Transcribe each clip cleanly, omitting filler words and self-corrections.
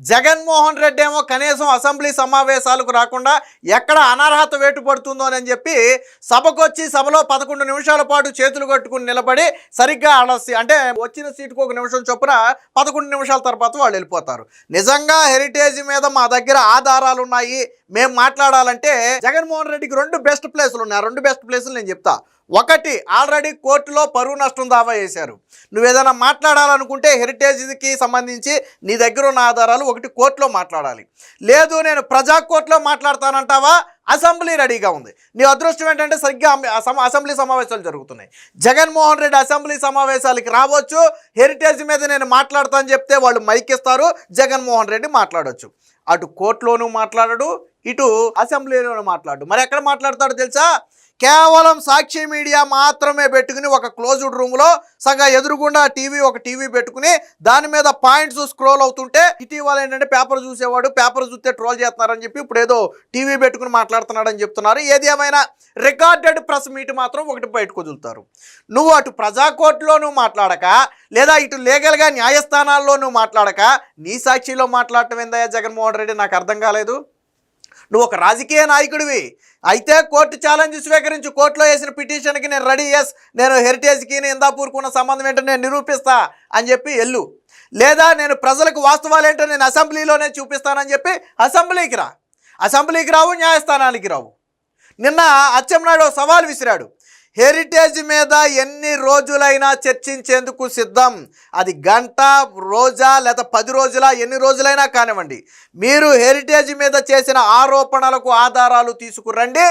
జగన్మోహన్ రెడ్డి ఏమో కనీసం అసెంబ్లీ సమావేశాలకు రాకుండా ఎక్కడ అనర్హత వేటు పడుతుందో అని చెప్పి సభకొచ్చి సభలో 11 నిమిషాల పాటు చేతులు కట్టుకుని నిలబడి సరిగ్గా అంటే వచ్చిన సీటుకు 1 నిమిషం చొప్పున 11 నిమిషాల తర్వాత వాళ్ళు వెళ్ళిపోతారు. నిజంగా హెరిటేజ్ మీద మా దగ్గర ఆధారాలు ఉన్నాయి, మేము మాట్లాడాలంటే జగన్మోహన్ రెడ్డికి 2 బెస్ట్ ప్లేసులు ఉన్నాయి. ఆ 2 బెస్ట్ ప్లేసులు నేను చెప్తా. ఒకటి, ఆల్రెడీ కోర్టులో పరువు నష్టం దావా వేశారు. నువ్వేదైనా మాట్లాడాలనుకుంటే హెరిటేజ్కి సంబంధించి నీ దగ్గర ఉన్న ఆధారాలు ఒకటి కోర్టులో మాట్లాడాలి. లేదు నేను ప్రజా కోర్టులో మాట్లాడతానంటావా, అసెంబ్లీ రెడీగా ఉంది. నీ అదృష్టం ఏంటంటే సరిగ్గా అసెంబ్లీ సమావేశాలు జరుగుతున్నాయి. జగన్మోహన్ రెడ్డి అసెంబ్లీ సమావేశాలకి రావచ్చు, హెరిటేజ్ మీద నేను మాట్లాడతానని చెప్తే వాళ్ళు మైక్ ఇస్తారు, జగన్మోహన్ రెడ్డి మాట్లాడవచ్చు. అటు కోర్టులోనూ మాట్లాడడు, ఇటు అసెంబ్లీలోనూ మాట్లాడు. మరి ఎక్కడ మాట్లాడతాడో తెలుసా? కేవలం సాక్షి మీడియా మాత్రమే పెట్టుకుని ఒక క్లోజ్డ్ రూమ్లో సగా ఎదురుగుండా ఒక టీవీ పెట్టుకుని దాని మీద పాయింట్స్ స్క్రోల్ అవుతుంటే ఇటీవల ఏంటంటే పేపర్ చూసేవాడు, పేపర్ చూస్తే ట్రోల్ చేస్తున్నారని చెప్పి ఇప్పుడు ఏదో టీవీ పెట్టుకుని మాట్లాడుతున్నాడని చెప్తున్నారు. ఏది ఏమైనా రికార్డెడ్ ప్రెస్ మీట్ మాత్రం ఒకటి బయటకు వదులుతారు. నువ్వు అటు ప్రజా కోర్టులో నువ్వు మాట్లాడక, లేదా ఇటు లీగల్గా న్యాయస్థానాల్లో నువ్వు మాట్లాడక నీ సాక్షిలో మాట్లాడటం ఏందయ్యా జగన్మోహన్ రెడ్డి? నాకు అర్థం కాలేదు. నువ్వు ఒక రాజకీయ నాయకుడివి అయితే కోర్టు ఛాలెంజ్ స్వీకరించు. కోర్టులో వేసిన పిటిషన్కి నేను రెడీ, నేను హెరిటేజ్కి ఇందాపూర్కు ఉన్న సంబంధం ఏంటో నేను నిరూపిస్తా అని చెప్పి వెళ్ళు. లేదా నేను ప్రజలకు వాస్తవాలు ఏంటో నేను అసెంబ్లీలోనే చూపిస్తానని చెప్పి అసెంబ్లీకి రా. అసెంబ్లీకి రావు, న్యాయస్థానానికి రావు. నిన్న అచ్చెన్నాయుడు సవాల్ విసిరాడు. హెరిటేజ్ మీద ఎన్ని రోజులైనా చర్చించేందుకు సిద్ధం. అది గంట, రోజా, లేదా 10 రోజుల, ఎన్ని రోజులైనా కానివ్వండి. మీరు హెరిటేజ్ మీద చేసిన ఆరోపణలకు ఆధారాలు తీసుకురండి,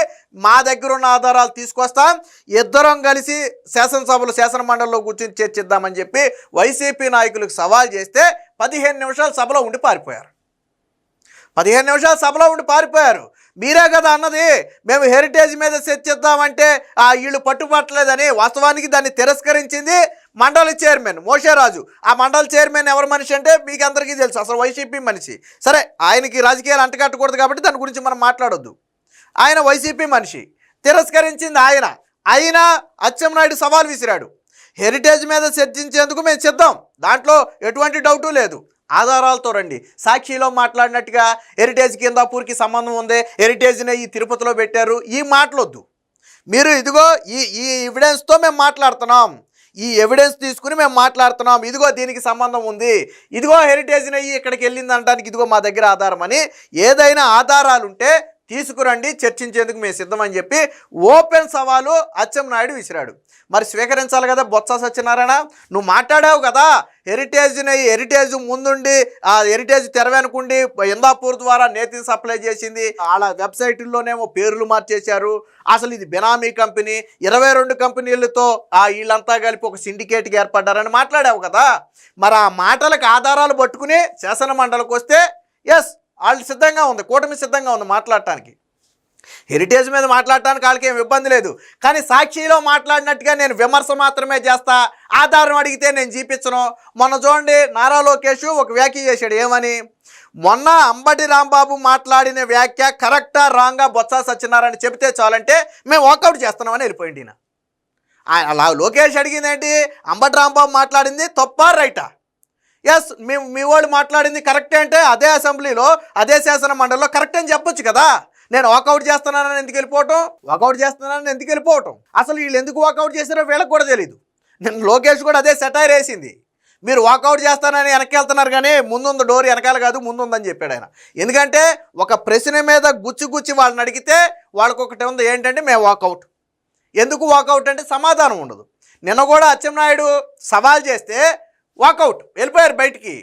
మా దగ్గర ఉన్న ఆధారాలు తీసుకొస్తాం, ఇద్దరం కలిసి శాసన మండలిలో కూర్చొని చర్చిద్దామని చెప్పి వైసీపీ నాయకులకు సవాల్ చేస్తే 15 నిమిషాలు సభలో ఉండి పారిపోయారు. 15 నిమిషాలు సభలో ఉండి పారిపోయారు. మీరే కదా అన్నది మేము హెరిటేజ్ మీద చర్చిద్దామంటే వీళ్ళు పట్టుపట్టలేదని. వాస్తవానికి దాన్ని తిరస్కరించింది మండలి చైర్మన్ మోషేరాజు. ఆ మండలి చైర్మన్ ఎవరి మనిషి అంటే మీకు అందరికీ తెలుసు, అసలు వైసీపీ మనిషి. సరే, ఆయనకి రాజకీయాలు అంటకట్టకూడదు కాబట్టి దాని గురించి మనం మాట్లాడొద్దు. ఆయన వైసీపీ మనిషి, తిరస్కరించింది ఆయన. అయినా అచ్చెన్నాయుడు సవాల్ విసిరాడు. హెరిటేజ్ మీద చర్చించేందుకు మేము సిద్ధం, దాంట్లో ఎటువంటి డౌటు లేదు, ఆధారాలతో రండి. సాక్షిలో మాట్లాడినట్టుగా హెరిటేజ్కి ఇందాపూర్కి సంబంధం ఉంది, హెరిటేజ్ని ఈ తిరుపతిలో పెట్టారు, ఈ మాటలొద్దు. మీరు ఇదిగో ఈ ఎవిడెన్స్తో మేము మాట్లాడుతున్నాం, ఈ ఎవిడెన్స్ తీసుకుని మేము మాట్లాడుతున్నాం, ఇదిగో దీనికి సంబంధం ఉంది, ఇదిగో హెరిటేజ్ని ఇక్కడికి వెళ్ళింది అనడానికి ఇదిగో మా దగ్గర ఆధారం అని ఏదైనా ఆధారాలు ఉంటే తీసుకురండి, చర్చించేందుకు మేము సిద్ధమని చెప్పి ఓపెన్ సవాలు అచ్చెన్నాయుడు విసిరాడు. మరి స్వీకరించాలి కదా బొత్స సత్యనారాయణ. నువ్వు మాట్లాడావు కదా హెరిటేజ్ ముందుండి ఆ హెరిటేజ్ తెరవెనుకుండి ఇందాపూర్ ద్వారా నేతిని సప్లై చేసింది, వాళ్ళ వెబ్సైట్లోనేమో పేర్లు మార్చేశారు, అసలు ఇది బెనామీ కంపెనీ, 22 కంపెనీలతో వీళ్ళంతా కలిపి ఒక సిండికేట్కి ఏర్పడ్డారని మాట్లాడావు కదా. మరి ఆ మాటలకు ఆధారాలు పట్టుకుని శాసన మండలికి వస్తే వాళ్ళు సిద్ధంగా ఉంది, కూటమి సిద్ధంగా ఉంది మాట్లాడటానికి. హెరిటేజ్ మీద మాట్లాడటానికి వాళ్ళకి ఏం ఇబ్బంది లేదు. కానీ సాక్షిలో మాట్లాడినట్టుగా నేను విమర్శ మాత్రమే చేస్తా, ఆధారం అడిగితే నేను చూపించను. మొన్న చూడండి నారా లోకేష్ ఒక వ్యాఖ్య చేశాడు. ఏమని? మొన్న అంబటి రాంబాబు మాట్లాడిన వ్యాఖ్య కరెక్టా రాంగా బొత్స సత్యనారాయణ చెబితే చాలంటే మేము వాకౌట్ చేస్తున్నామని వెళ్ళిపోయింది ఈయన. అలా లోకేష్ అడిగింది ఏంటి? అంబటి రాంబాబు మాట్లాడింది తప్పా రైటా? మీ వాళ్ళు మాట్లాడింది కరెక్టే అంటే అదే అసెంబ్లీలో అదే శాసన మండలిలో కరెక్ట్ అని చెప్పొచ్చు కదా. నేను వాకౌట్ చేస్తున్నానని ఎందుకు వెళ్ళిపోవటం? అసలు వీళ్ళు ఎందుకు వాకౌట్ చేశారో వీళ్ళకి కూడా తెలియదు. నేను లోకేష్ కూడా అదే సెటైర్ వేసింది. మీరు వాకౌట్ చేస్తానని వెనక్కి వెళ్తున్నారు కానీ ముందుంది డోర్ వెనకాల కాదు ముందుందని చెప్పాడు ఆయన. ఎందుకంటే ఒక ప్రశ్న మీద గుచ్చి వాళ్ళని అడిగితే వాళ్ళకి ఒకటి ఉంది ఏంటంటే మేము వాకౌట్. ఎందుకు వాకౌట్ అంటే సమాధానం ఉండదు. నిన్న కూడా అచ్చెన్నాయుడు సవాల్ చేస్తే వాకౌట్ వెళ్ళిపోయారు బయటికి.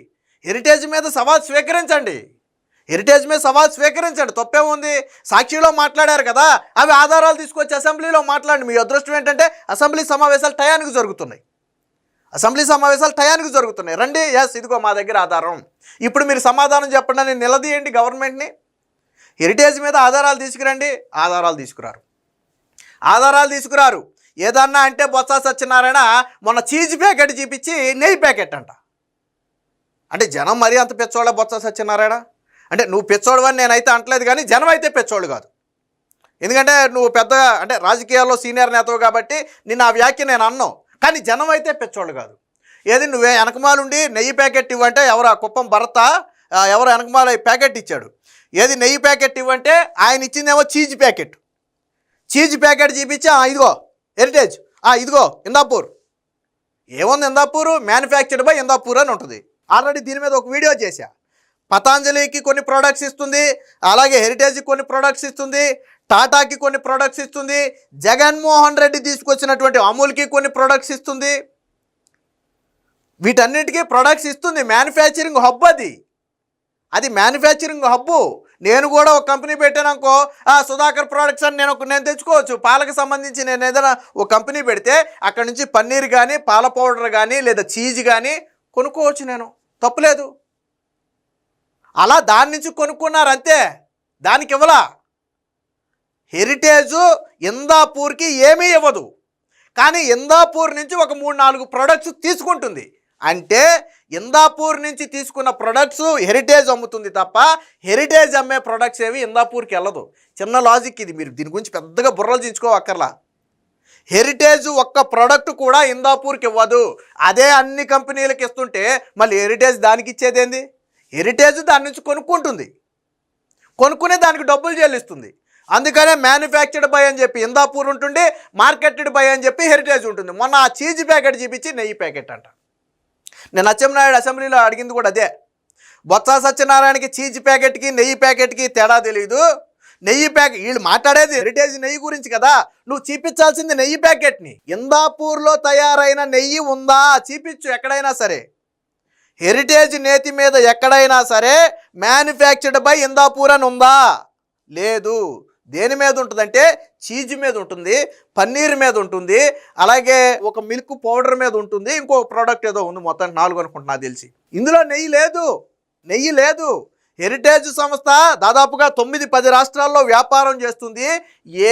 హెరిటేజ్ మీద సవాల్ స్వీకరించండి, తప్పే ఉంది. సాక్షిలో మాట్లాడారు కదా, అవి ఆధారాలు తీసుకొచ్చి అసెంబ్లీలో మాట్లాడండి. మీ అదృష్టం ఏంటంటే అసెంబ్లీ సమావేశాలు టయానికి జరుగుతున్నాయి. రండి, ఇదిగో మా దగ్గర ఆధారం, ఇప్పుడు మీరు సమాధానం చెప్పండి అని నిలదీయండి గవర్నమెంట్ని. హెరిటేజ్ మీద ఆధారాలు తీసుకురండి, ఆధారాలు తీసుకురారు. ఏదన్నా అంటే బొత్స సత్యనారాయణ మొన్న చీజ్ ప్యాకెట్ చూపించి నెయ్యి ప్యాకెట్ అంట. అంటే జనం మరీ అంత పెచ్చోళ్ళ బొత్స సత్యనారాయణ అంటే? నువ్వు పెచ్చోడువని నేనైతే అంటలేదు, కానీ జనం అయితే పెచ్చోళ్ళు కాదు. ఎందుకంటే నువ్వు పెద్దగా అంటే రాజకీయాల్లో సీనియర్ నేతవు కాబట్టి నిన్న ఆ వ్యాఖ్య నేను అన్నావు, కానీ జనం అయితే పెచ్చోళ్ళు కాదు. ఏది నువ్వే వెనకమాలుండి నెయ్యి ప్యాకెట్ ఇవ్వంటే ఎవరు? కుప్పం భరత ఎవరు వెనకమాల ప్యాకెట్ ఇచ్చాడు. ఏది నెయ్యి ప్యాకెట్ ఇవ్వంటే ఆయన ఇచ్చిందేమో చీజ్ ప్యాకెట్. చీజ్ ప్యాకెట్ చూపించి ఇదిగో హెరిటేజ్, ఇదిగో ఇందాపూర్. ఏముంది ఇందాపూర్? మ్యానుఫ్యాక్చర్డ్ బై ఇందాపూర్ అని ఉంటుంది. ఆల్రెడీ దీని మీద ఒక వీడియో చేశా. పతాంజలికి కొన్ని ప్రోడక్ట్స్ ఇస్తుంది, అలాగే హెరిటేజ్కి కొన్ని ప్రోడక్ట్స్ ఇస్తుంది, టాటాకి కొన్ని ప్రోడక్ట్స్ ఇస్తుంది, జగన్మోహన్ రెడ్డి తీసుకొచ్చినటువంటి అమూల్కి కొన్ని ప్రోడక్ట్స్ ఇస్తుంది. వీటన్నిటికీ ప్రొడక్ట్స్ ఇస్తుంది. మ్యానుఫ్యాక్చరింగ్ హబ్ అది మ్యానుఫ్యాక్చరింగ్ హబ్బు. నేను కూడా ఒక కంపెనీ పెట్టాననుకో, సుధాకర్ ప్రోడక్ట్స్ అని నేను తెచ్చుకోవచ్చు. పాలకు సంబంధించి నేను ఏదైనా ఒక కంపెనీ పెడితే అక్కడ నుంచి పన్నీర్ కానీ, పాల పౌడర్ కానీ, లేదా చీజ్ కానీ కొనుక్కోవచ్చు. నేను తప్పులేదు. అలా దాని నుంచి కొనుక్కున్నారు అంతే, దానికి ఇవ్వలా. హెరిటేజు ఇందాపూర్కి ఏమీ ఇవ్వదు, కానీ ఇందాపూర్ నుంచి ఒక 3-4 ప్రొడక్ట్స్ తీసుకుంటుంది. అంటే ఇందాపూర్ నుంచి తీసుకున్న ప్రొడక్ట్స్ హెరిటేజ్ అమ్ముతుంది తప్ప హెరిటేజ్ అమ్మే ప్రొడక్ట్స్ ఏవి ఇందాపూర్కి వెళ్ళదు. చిన్న లాజిక్ ఇది, మీరు దీని గురించి పెద్దగా బుర్రలు దించుకోవక్కర్లా. హెరిటేజ్ ఒక్క ప్రోడక్ట్ కూడా ఇందాపూర్కి ఇవ్వదు. అదే అన్ని కంపెనీలకు ఇస్తుంటే మళ్ళీ హెరిటేజ్ దానికి ఇచ్చేదేంది? హెరిటేజ్ దాని నుంచి కొనుక్కుంటుంది, కొనుక్కునే దానికి డబ్బులు చెల్లిస్తుంది. అందుకనే మ్యానుఫ్యాక్చర్డ్ బై అని చెప్పి ఇందాపూర్ ఉంటుంది, మార్కెటెడ్ బై అని చెప్పి హెరిటేజ్ ఉంటుంది. మొన్న ఆ చీజ్ ప్యాకెట్ చూపించి నెయ్యి ప్యాకెట్ అంట. నేను అచ్చెన్నాయుడు అసెంబ్లీలో అడిగింది కూడా అదే. బొత్స సత్యనారాయణకి చీజ్ ప్యాకెట్కి నెయ్యి ప్యాకెట్కి తేడా తెలియదు. నెయ్యి ప్యాకెట్ వీళ్ళు మాట్లాడేది హెరిటేజ్ నెయ్యి గురించి కదా, నువ్వు చూపించాల్సింది నెయ్యి ప్యాకెట్ని. ఇందాపూర్లో తయారైన నెయ్యి ఉందా చూపించు ఎక్కడైనా సరే. హెరిటేజ్ నేతి మీద ఎక్కడైనా సరే మ్యానుఫ్యాక్చర్డ్ బై ఇందాపూర్ అని ఉందా? లేదు. దేని మీద ఉంటుందంటే చీజ్ మీద ఉంటుంది, పన్నీర్ మీద ఉంటుంది, అలాగే ఒక మిల్క్ పౌడర్ మీద ఉంటుంది, ఇంకో ప్రోడక్ట్ ఏదో ఉంది, మొత్తం 4 అనుకుంటున్నా తెలిసి. ఇందులో నెయ్యి లేదు. హెరిటేజ్ సంస్థ దాదాపుగా 9-10 రాష్ట్రాల్లో వ్యాపారం చేస్తుంది.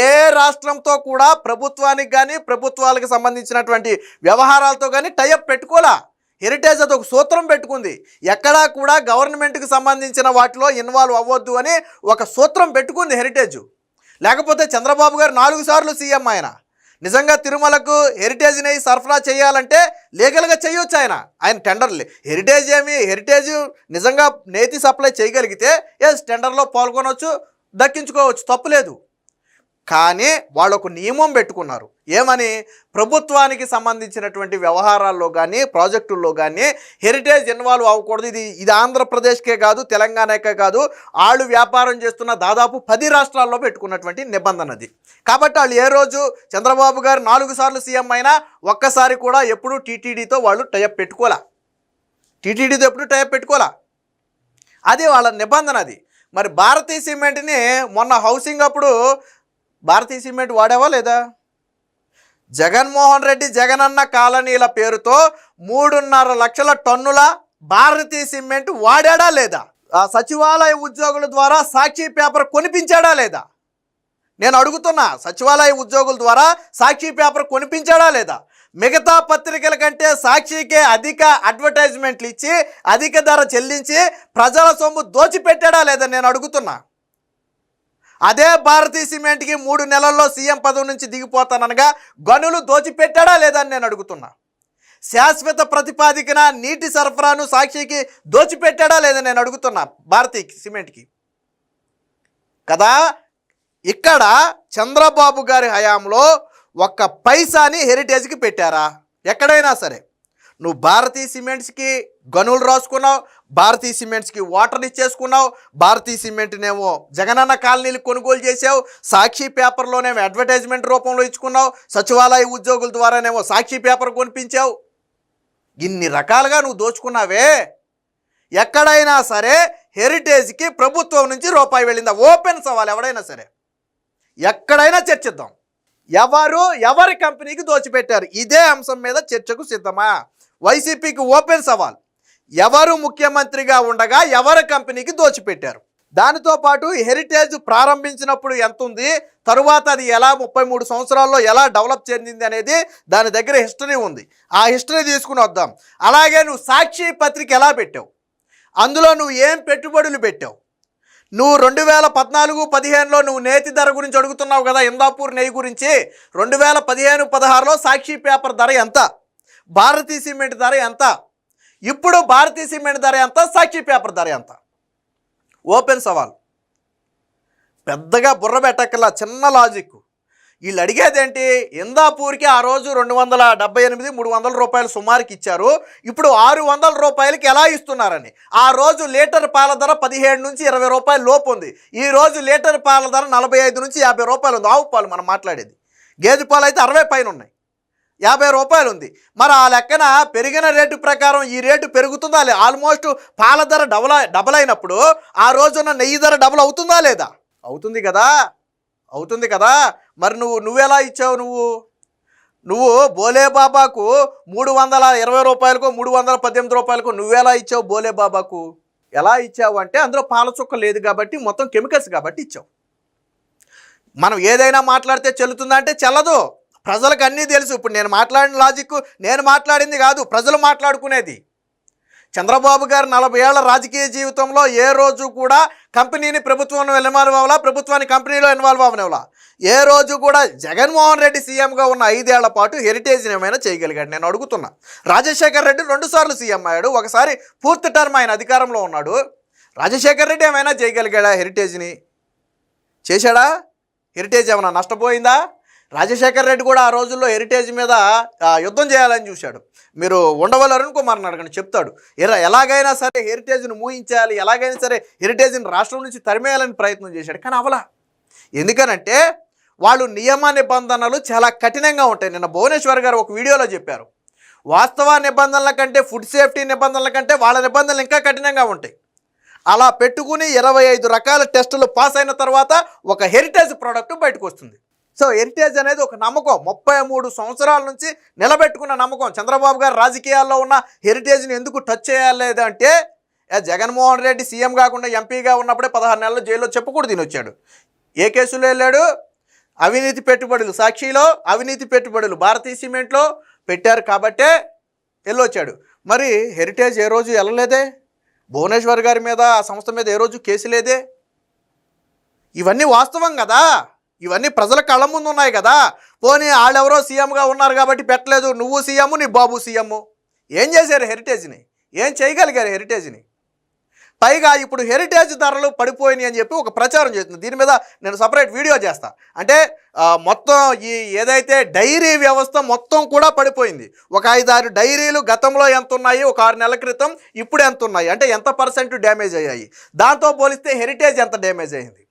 ఏ రాష్ట్రంతో కూడా ప్రభుత్వానికి కానీ ప్రభుత్వాలకు సంబంధించినటువంటి వ్యవహారాలతో కానీ టైఅప్ పెట్టుకోలా. హెరిటేజ్ అదొక సూత్రం పెట్టుకుంది. ఎక్కడా కూడా గవర్నమెంట్కి సంబంధించిన వాటిలో ఇన్వాల్వ్ అవ్వద్దు అని ఒక సూత్రం పెట్టుకుంది హెరిటేజ్. లేకపోతే చంద్రబాబు గారు 4 సార్లు సీఎం. ఆయన నిజంగా తిరుమలకు హెరిటేజ్ నెయ్యి సరఫరా చేయాలంటే లీగల్గా చేయొచ్చు. ఆయన టెండర్లు హెరిటేజ్ నిజంగా నేతి సప్లై చేయగలిగితే టెండర్లో పాల్గొనవచ్చు, దక్కించుకోవచ్చు, తప్పులేదు. కానీ వాళ్ళు ఒక నియమం పెట్టుకున్నారు. ఏమని? ప్రభుత్వానికి సంబంధించినటువంటి వ్యవహారాల్లో కానీ ప్రాజెక్టుల్లో కానీ హెరిటేజ్ ఇన్వాల్వ్ అవ్వకూడదు. ఇది ఆంధ్రప్రదేశ్కే కాదు, తెలంగాణకే కాదు, వాళ్ళు వ్యాపారం చేస్తున్న దాదాపు 10 రాష్ట్రాల్లో పెట్టుకున్నటువంటి నిబంధన అది. కాబట్టి వాళ్ళు ఏ రోజు చంద్రబాబు గారు 4 సార్లు సీఎం అయినా ఒక్కసారి కూడా ఎప్పుడు టీటీడీతో వాళ్ళు టైఅప్ పెట్టుకోలే. అది వాళ్ళ నిబంధన అది. మరి భారతీయ సిమెంట్ని మొన్న హౌసింగ్ అప్పుడు భారతీయ సిమెంట్ వాడావా లేదా? జగన్మోహన్ రెడ్డి జగనన్న కాలనీల పేరుతో 3.5 లక్షల టన్నుల భారతీయ సిమెంట్ వాడాడా లేదా? ఆ సచివాలయ ఉద్యోగుల ద్వారా సాక్షి పేపర్ కొనిపించాడా లేదా? నేను అడుగుతున్నా, సచివాలయ ఉద్యోగుల ద్వారా సాక్షి పేపర్ కొనిపించాడా లేదా? మిగతా పత్రికల కంటే సాక్షికే అధిక అడ్వర్టైజ్మెంట్లు ఇచ్చి అధిక ధర చెల్లించి ప్రజల సొమ్ము దోచిపెట్టాడా లేదా నేను అడుగుతున్నా. అదే భారతీయ సిమెంట్కి 3 నెలల్లో సీఎం పదవి నుంచి దిగిపోతాననగా గనులు దోచిపెట్టాడా లేదా అని నేను అడుగుతున్నా. శాశ్వత ప్రతిపాదికన నీటి సరఫరాను సాక్షికి దోచిపెట్టాడా లేదా నేను అడుగుతున్నా భారతీయ సిమెంట్కి కదా. ఇక్కడ చంద్రబాబు గారి హయాంలో 1 పైసాని హెరిటేజ్కి పెట్టారా? ఎక్కడైనా సరే నువ్వు భారతీయ సిమెంట్స్కి గనులు రాసుకున్నావు, భారతీయ సిమెంట్స్కి వాటర్ ఇచ్చేసుకున్నావు, భారతీయ సిమెంట్నేమో జగనన్న కాలనీలు కొనుగోలు చేసావు, సాక్షి పేపర్లోనేమో అడ్వర్టైజ్మెంట్ రూపంలో ఇచ్చుకున్నావు, సచివాలయ ఉద్యోగుల ద్వారానేమో సాక్షి పేపర్ కొనిపించావు. ఇన్ని రకాలుగా నువ్వు దోచుకున్నావే. ఎక్కడైనా సరే హెరిటేజ్కి ప్రభుత్వం నుంచి రూపాయి వెళ్ళిందా? ఓపెన్ సవాల్. ఎవడైనా సరే ఎక్కడైనా చర్చిద్దాం. ఎవరి కంపెనీకి దోచిపెట్టారు? ఇదే అంశం మీద చర్చకు సిద్ధమా? వైసీపీకి ఓపెన్ సవాల్. ఎవరు ముఖ్యమంత్రిగా ఉండగా ఎవరి కంపెనీకి దోచిపెట్టారు? దానితో పాటు హెరిటేజ్ ప్రారంభించినప్పుడు ఎంత ఉంది, తరువాత అది ఎలా 33 సంవత్సరాల్లో ఎలా డెవలప్ చెందింది అనేది దాని దగ్గర హిస్టరీ ఉంది. ఆ హిస్టరీ తీసుకుని వద్దాం. అలాగే నువ్వు సాక్షి పత్రిక ఎలా పెట్టావు, అందులో నువ్వు ఏం పెట్టుబడులు పెట్టావు? నువ్వు 2014-15లో నువ్వు నేతి ధర గురించి అడుగుతున్నావు కదా, ఇందాపూర్ నెయ్యి గురించి. 2015-16లో సాక్షి పేపర్ ధర ఎంత, భారతీయ సిమెంట్ ధర ఎంత, ఇప్పుడు భారతీయ సిమెంట్ ధర ఎంత, సాక్షి పేపర్ ధర ఎంత? ఓపెన్ సవాల్. పెద్దగా బుర్ర పెట్టక్కల, చిన్న లాజిక్. వీళ్ళు అడిగేదేంటి, ఇందాపూర్కి ఆ రోజు 278 300 రూపాయలు సుమారుకి ఇచ్చారు, ఇప్పుడు 600 రూపాయలకి ఎలా ఇస్తున్నారని. ఆ రోజు లీటర్ పాల ధర 17 నుంచి 20 రూపాయల లోపు ఉంది. ఈ రోజు లీటర్ పాల ధర 45 నుంచి 50 రూపాయలు ఉంది. ఆవు పాలు మనం మాట్లాడేది. గేదె పాలు అయితే 60 పైన ఉన్నాయి, 50 రూపాయలు ఉంది. మరి ఆ లెక్కన పెరిగిన రేటు ప్రకారం ఈ రేటు పెరుగుతుందా లేదా? ఆల్మోస్ట్ పాల ధర డబల్ అయినప్పుడు ఆ రోజున నెయ్యి ధర డబల్ అవుతుందా లేదా? అవుతుంది కదా, అవుతుంది కదా. మరి నువ్వెలా ఇచ్చావు? నువ్వు బోలే బాబాకు 320 రూపాయలకు 318 రూపాయలకు నువ్వెలా ఇచ్చావు? బోలే బాబాకు ఎలా ఇచ్చావు అంటే అందులో పాల చుక్క లేదు కాబట్టి, మొత్తం కెమికల్స్ కాబట్టి ఇచ్చావు. మనం ఏదైనా మాట్లాడితే చెల్లుతుందంటే చెల్లదు. ప్రజలకు అన్నీ తెలుసు. ఇప్పుడు నేను మాట్లాడిన లాజిక్ నేను మాట్లాడింది కాదు, ప్రజలు మాట్లాడుకునేది. చంద్రబాబు గారు 40 ఏళ్ల రాజకీయ జీవితంలో ఏ రోజు కూడా కంపెనీని ప్రభుత్వంలో ఇన్వాల్వ్ అవ్వాలా, ప్రభుత్వాన్ని కంపెనీలో ఇన్వాల్వ్ అవ్వనివ్వాలా. ఏ రోజు కూడా జగన్మోహన్ రెడ్డి సీఎంగా ఉన్న 5 ఏళ్ల పాటు హెరిటేజ్ని ఏమైనా చేయగలిగాడు? నేను అడుగుతున్నా. రాజశేఖర్ రెడ్డి 2 సార్లు సీఎం అయ్యాడు, ఒకసారి పూర్తి టర్మ్ ఆయన అధికారంలో ఉన్నాడు. రాజశేఖర్ రెడ్డి ఏమైనా చేయగలిగాడా? హెరిటేజ్ని చేశాడా? హెరిటేజ్ ఏమైనా నష్టపోయిందా? రాజశేఖర్ రెడ్డి కూడా ఆ రోజుల్లో హెరిటేజ్ మీద యుద్ధం చేయాలని చూశాడు. మీరు ఉండవల్లి అరుణ్ కుమార్ని అడగండి, చెప్తాడు. ఎలాగైనా సరే హెరిటేజ్ను మూయించాలి, ఎలాగైనా సరే హెరిటేజ్ని రాష్ట్రం నుంచి తరిమేయాలని ప్రయత్నం చేశాడు. కానీ అవలా. ఎందుకనంటే వాళ్ళు నియమ నిబంధనలు చాలా కఠినంగా ఉంటాయి. నిన్న భువనేశ్వర్ గారు ఒక వీడియోలో చెప్పారు, వాస్తవ నిబంధనల కంటే, ఫుడ్ సేఫ్టీ నిబంధనల కంటే వాళ్ళ నిబంధనలు ఇంకా కఠినంగా ఉంటాయి. అలా పెట్టుకుని 25 రకాల టెస్టులు పాస్ అయిన తర్వాత ఒక హెరిటేజ్ ప్రోడక్ట్ బయటకు వస్తుంది. సో హెరిటేజ్ అనేది ఒక నమ్మకం, 33 సంవత్సరాల నుంచి నిలబెట్టుకున్న నమ్మకం. చంద్రబాబు గారు రాజకీయాల్లో ఉన్న హెరిటేజ్ని ఎందుకు టచ్ చేయలేదంటే, జగన్మోహన్ రెడ్డి సీఎం కాకుండా ఎంపీగా ఉన్నప్పుడే 16 నెలలు జైల్లో చెప్పకూడదు తినొచ్చాడు. ఏ కేసులో వెళ్ళాడు? అవినీతి పెట్టుబడులు, సాక్షిలో అవినీతి పెట్టుబడులు భారతీయ సిమెంట్లో పెట్టారు కాబట్టే వెళ్ళొచ్చాడు. మరి హెరిటేజ్ ఏ రోజు వెళ్ళలేదే, భువనేశ్వర్ గారి మీద ఆ సంస్థ మీద ఏ రోజు కేసు లేదే. ఇవన్నీ వాస్తవం కదా, ఇవన్నీ ప్రజల కళ్ళ ముందు ఉన్నాయి కదా. పోనీ వాళ్ళెవరో సీఎంగా ఉన్నారు కాబట్టి పెట్టలేదు, నువ్వు సీఎం నీ బాబు సీఎం, ఏం చేశారు హెరిటేజ్ని? ఏం చేయగలిగారు హెరిటేజ్ని? పైగా ఇప్పుడు హెరిటేజ్ ధరలు పడిపోయినాయి అని చెప్పి ఒక ప్రచారం చేస్తుంది. దీని మీద నేను సపరేట్ వీడియో చేస్తా. అంటే మొత్తం ఈ ఏదైతే డైరీ వ్యవస్థ మొత్తం కూడా పడిపోయింది. ఒక 5-6 డైరీలు గతంలో ఎంత ఉన్నాయి, ఒక 6 నెలల క్రితం ఇప్పుడు ఎంత ఉన్నాయి, అంటే ఎంత % డ్యామేజ్ అయ్యాయి. దాంతో పోలిస్తే హెరిటేజ్ ఎంత డ్యామేజ్ అయ్యింది.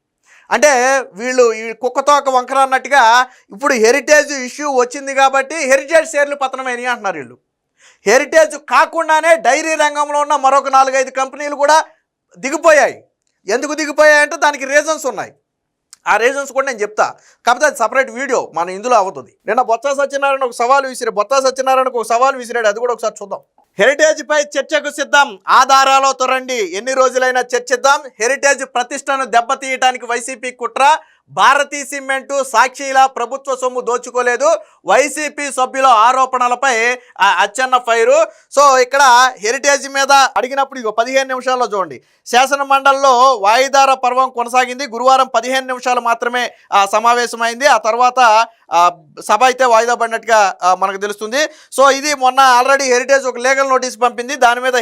అంటే వీళ్ళు ఈ కుక్కతోక వంకర అన్నట్టుగా ఇప్పుడు హెరిటేజ్ ఇష్యూ వచ్చింది కాబట్టి హెరిటేజ్ షేర్లు పతనమైనవి అంటున్నారు వీళ్ళు. హెరిటేజ్ కాకుండానే డైరీ రంగంలో ఉన్న మరొక 4-5 కంపెనీలు కూడా దిగిపోయాయి. ఎందుకు దిగిపోయాయంటే దానికి రీజన్స్ ఉన్నాయి. ఆ రీజన్స్ కూడా నేను చెప్తా, కాకపోతే అది సపరేట్ వీడియో మన ఇందులో అవుతుంది. నిన్న బొత్స సత్యనారాయణ ఒక సవాల్ విసిరాడు, అది కూడా ఒకసారి చూద్దాం. హెరిటేజ్పై చర్చకు సిద్ధం, ఆధారాలతో రండి, ఎన్ని రోజులైనా చర్చిద్దాం. హెరిటేజ్ ప్రతిష్టను దెబ్బతీయడానికి వైసీపీ కుట్ర, భారతీ సిమెంటు సాక్షిలా ప్రభుత్వ సొమ్ము దోచుకోలేదు, వైసీపీ సభ్యుల ఆరోపణలపై అచ్చెన్న ఫైరు. సో ఇక్కడ హెరిటేజ్ మీద అడిగినప్పుడు ఇగో 15 నిమిషాల్లో చూడండి. శాసన మండలిలో వాయిదార పర్వం కొనసాగింది. గురువారం 15 నిమిషాలు మాత్రమే సమావేశమైంది. ఆ తర్వాత సభ అయితే వాయిదా పడినట్టుగా మనకు తెలుస్తుంది. సో ఇది మొన్న ఆల్రెడీ హెరిటేజ్ ఒక లీగల్ నోటీస్ పంపింది. దాని మీద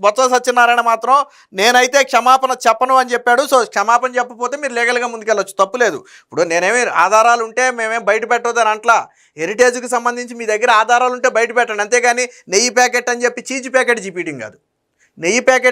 బొత్స సత్యనారాయణ మాత్రం నేనైతే క్షమాపణ చెప్పను అని చెప్పాడు. సో క్షమాపణ చెప్పకపోతే మీరు లీగల్గా ముందుకెళ్ళొచ్చు, తప్పులేదు. ఇప్పుడు నేనేమి ఆధారాలు ఉంటే మేమేం బయట పెట్టొద్దని అంట్లా. హెరిటేజ్కి సంబంధించి మీ దగ్గర ఆధారాలు ఉంటే బయట పెట్టండి, అంతేగాని నెయ్యి ప్యాకెట్ అని చెప్పి చీజ్ ప్యాకెట్ చూపించడం కాదు. నెయ్యి ప్యాకెట్